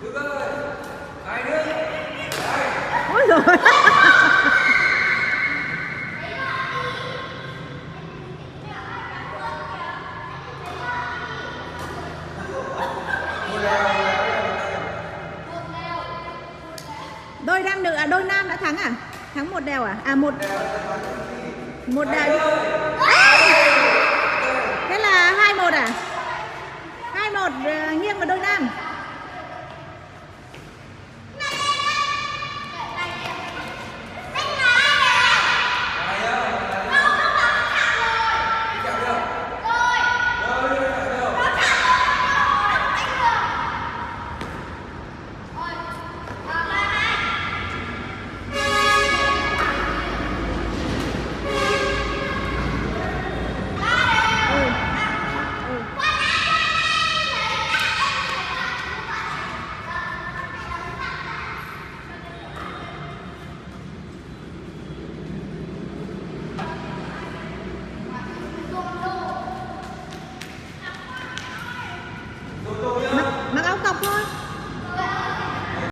Ôi rồi. Đôi nam nữ à, đôi nam đã thắng à? Thắng một đều à? À một đều. Thế là 2-1 à? 2-1 nghiêng vào đôi nam. Mặc áo cọc thôi.